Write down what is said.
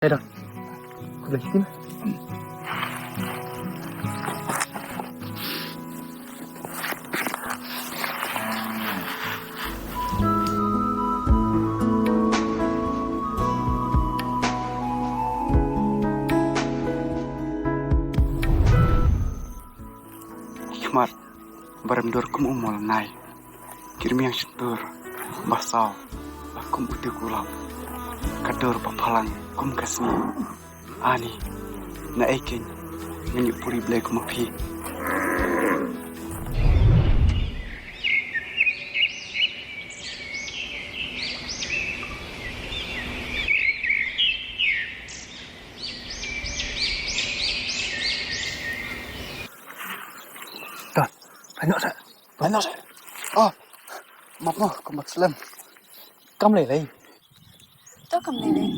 Đây rồi, aku beli tim. Hikmat, baremdor kum umol nai. Kirmi yang setur, basau, kum uti kulau. Kador papalang kum kasni. Ani, na aikin, ngani puri blai kum api. Banyak saya. Oh, maaf no, kum selam. Kamu lelai. Tôi cầm này đây.